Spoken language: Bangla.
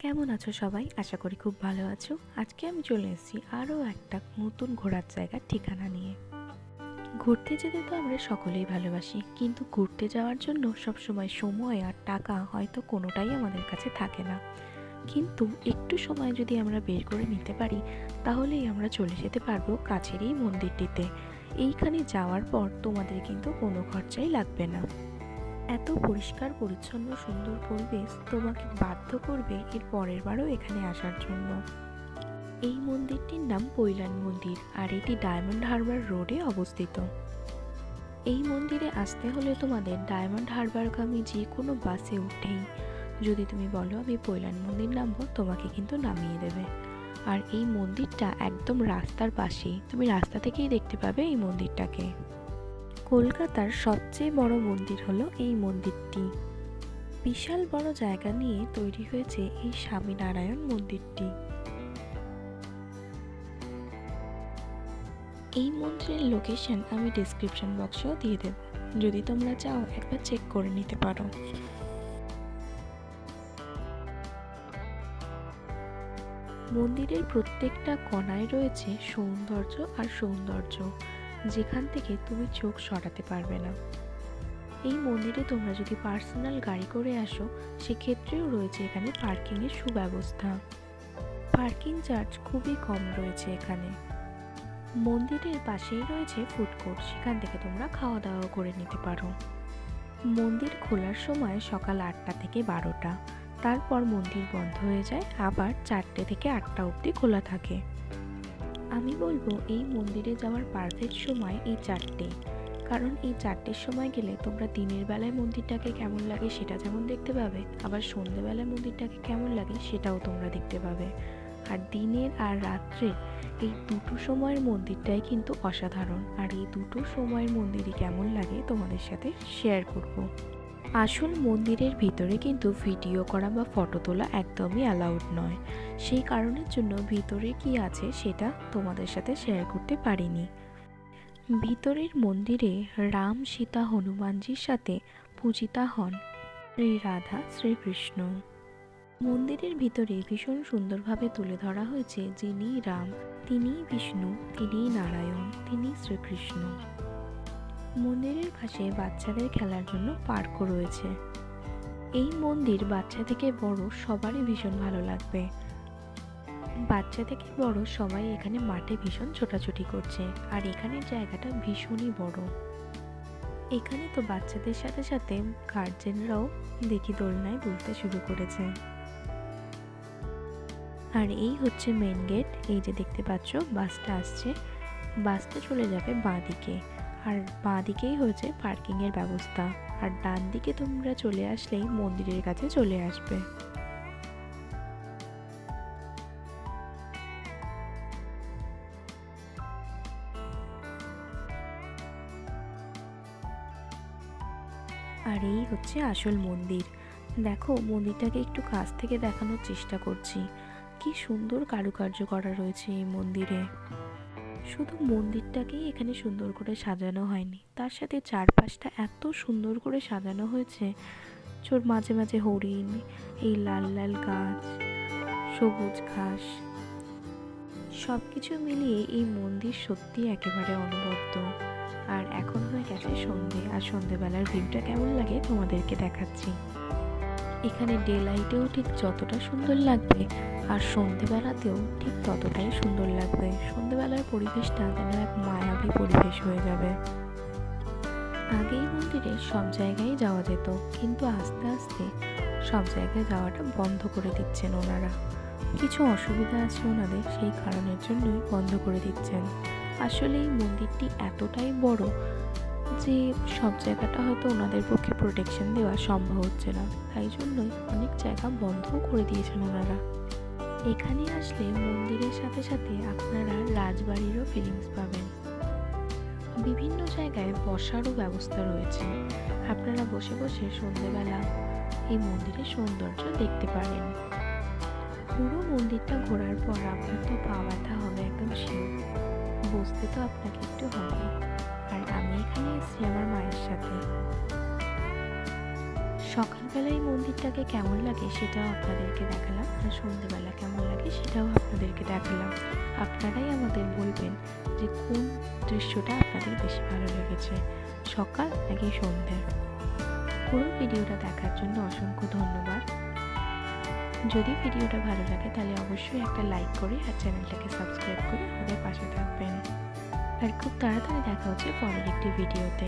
কেমন আছো সবাই? আশা করি খুব ভালো আছো। আজকে আমি চলে এসেছি আরও একটা নতুন ঘোরার জায়গার ঠিকানা নিয়ে। ঘুরতে যেতে তো আমরা সকলেই ভালোবাসি, কিন্তু ঘুরতে যাওয়ার জন্য সবসময় সময় আর টাকা হয়তো কোনোটাই আমাদের কাছে থাকে না। কিন্তু একটু সময় যদি আমরা বের করে নিতে পারি, তাহলেই আমরা চলে যেতে পারবো কাছের এই মন্দিরটিতে। এইখানে যাওয়ার পর তোমাদের কিন্তু কোনো খরচাই লাগবে না। এত পরিষ্কার পরিচ্ছন্ন সুন্দর পরিবেশ তোমাকে বাধ্য করবে এর পরের বারও এখানে আসার জন্য। এই মন্দিরটির নাম পৈলান মন্দির, আর এটি ডায়মন্ড হারবার রোডে অবস্থিত। এই মন্দিরে আসতে হলে তোমাদের ডায়মন্ড হারবারগামী যে কোনো বাসে উঠেই যদি তুমি বলো আমি পৈলান মন্দির নামবো, তোমাকে কিন্তু নামিয়ে দেবে। আর এই মন্দিরটা একদম রাস্তার পাশেই, তুমি রাস্তা থেকেই দেখতে পাবে এই মন্দিরটাকে। কলকাতার সবচেয়ে বড় মন্দির হলো এই মন্দিরটি। বিশাল বড় জায়গা নিয়ে তৈরি হয়েছে এই স্বামীনারায়ণ মন্দিরটি। এই মন্দিরের লোকেশন আমি ডেসক্রিপশন বক্সেও দিয়ে দেব, যদি তোমরা চাও একবার চেক করে নিতে পারো। মন্দিরের প্রত্যেকটা কোণায় রয়েছে সৌন্দর্য আর সৌন্দর্য, যেখান থেকে তুমি চোখ সরাতে পারবে না। এই মন্দিরে তোমরা যদি পার্সোনাল গাড়ি করে আসো, সেক্ষেত্রেও রয়েছে এখানে পার্কিংয়ের সুব্যবস্থা। পার্কিং চার্জ খুবই কম রয়েছে এখানে। মন্দিরের পাশেই রয়েছে ফুড কোর্ট, সেখান থেকে তোমরা খাওয়া দাওয়া করে নিতে পারো। মন্দির খোলার সময় সকাল 8টা থেকে 12টা, তারপর মন্দির বন্ধ হয়ে যায়, আবার 4টে থেকে 8টা অবধি খোলা থাকে। আমি বলবো এই মন্দিরে যাওয়ার পারফেক্ট সময় এই 4টে, কারণ এই 4টের সময় গেলে তোমরা দিনের বেলায় মন্দিরটাকে কেমন লাগে সেটা যেমন দেখতে পাবে, আবার সন্ধ্যেবেলায় মন্দিরটাকে কেমন লাগে সেটাও তোমরা দেখতে পাবে। আর দিনের আর রাত্রের এই দুটো সময়ের মন্দিরটাই কিন্তু অসাধারণ, আর এই দুটো সময়ের মন্দিরই কেমন লাগে তোমাদের সাথে শেয়ার করব। আসল মন্দিরের ভিতরে কিন্তু ভিডিও করা বা ফটো তোলা একদমই অ্যালাউড নয়, সেই কারণের জন্য ভিতরে কি আছে সেটা তোমাদের সাথে শেয়ার করতে পারিনি। ভিতরের মন্দিরে রাম, সীতা, হনুমানজির সাথে পূজিতা হন শ্রী রাধা, শ্রীকৃষ্ণ। মন্দিরের ভিতরে ভীষণ সুন্দরভাবে তুলে ধরা হয়েছে যিনি রাম, তিনিই বিষ্ণু, তিনিই নারায়ণ, তিনি শ্রীকৃষ্ণ। মন্দিরের পাশে বাচ্চাদের খেলার জন্য পার্কও রয়েছে। এই মন্দির বাচ্চা থেকে বড় সবারই ভীষণ ভালো লাগবে। বাচ্চা থেকে বড় সবাই এখানে মাঠে ভীষণ ছোটাছুটি করছে, আর এখানের জায়গাটা ভীষণই বড়। এখানে তো বাচ্চাদের সাথে সাথে গার্জেনরাও দেখি দোলনায় দুলতে শুরু করেছে। আর এই হচ্ছে মেন গেট, এই যে দেখতে পাচ্ছ বাসটা আসছে, বাসটা চলে যাবে বাঁ দিকে, আর বাঁ দিকেই হয়েছে পার্কিংয়ের ব্যবস্থা, আর ডান দিকে তোমরা চলে আসলেই মন্দিরের কাছে চলে আসবে। আর এই হচ্ছে আসল মন্দির। দেখো মন্দিরটাকে একটু কাছ থেকে দেখানোর চেষ্টা করছি, কি সুন্দর কারুকার্য করা রয়েছে এই মন্দিরে। শুধু মন্দিরটাকেই এখানে সুন্দর করে সাজানো হয়নি, তার সাথে চারপাশটা এত সুন্দর করে সাজানো হয়েছে, মাঝে মাঝে হরিণ, এই লাল লাল গাছ, সবুজ ঘাস, সবকিছু মিলিয়ে এই মন্দির সত্যি একেবারে অনবদ্য। আর এখন হয়ে গেছে সন্ধে, আর সন্ধেবেলার ভিউটা কেমন লাগে তোমাদেরকে দেখাচ্ছি। এখানে ডে লাইটেও ঠিক যতটা সুন্দর লাগবে, আর সন্ধেবেলাতেও ঠিক ততটাই সুন্দর লাগবে। সন্ধেবেলার পরিবেশটা যেন এক মায়াবী পরিবেশ হয়ে যাবে। আগেই মন্দিরে সব জায়গায় যাওয়া যেত, কিন্তু আস্তে আস্তে সব জায়গায় যাওয়াটা বন্ধ করে দিচ্ছেন ওনারা। কিছু অসুবিধা আছে ওনাদের, সেই কারণের জন্যই বন্ধ করে দিচ্ছেন। আসলে এই মন্দিরটি এতটাই বড় যে সব জায়গাটা হয়তো ওনাদের পক্ষে প্রোটেকশন দেওয়া সম্ভব হচ্ছে না, তাই জন্যই অনেক জায়গা বন্ধও করে দিয়েছেন ওনারা। এখানে আসলে মন্দিরের সাথে সাথে আপনারা রাজবাড়িরও ফিলিংস পাবেন। বিভিন্ন জায়গায় বসারও ব্যবস্থা রয়েছে, আপনারা বসে বসে সন্ধ্যেবেলা এই মন্দিরের সৌন্দর্য দেখতে পারেন। পুরো মন্দিরটা ঘোরার পর আপনার তো পা ব্যথা হবে একদম শিওর, বসতে তো আপনাকে একটু হবে। আর আমি এখানে এসেছি আমার মায়ের সাথে। সকালবেলায় মন্দিরটাকে কেমন লাগে সেটাও আপনাদেরকে দেখালাম, আর আপনাদেরকে দেখালাম। আপনারাই আমাদের বলবেন যে কোন দৃশ্যটা আপনাদের বেশি ভালো লেগেছে, সকাল নাকি সন্ধ্যে। পুরো ভিডিওটা দেখার জন্য অসংখ্য ধন্যবাদ। যদি ভিডিওটা ভালো লাগে তাহলে অবশ্যই একটা লাইক করে আর চ্যানেলটাকে সাবস্ক্রাইব করে আমাদের পাশে থাকবেন। আর খুব তাড়াতাড়ি দেখা হচ্ছে পরের একটি ভিডিওতে।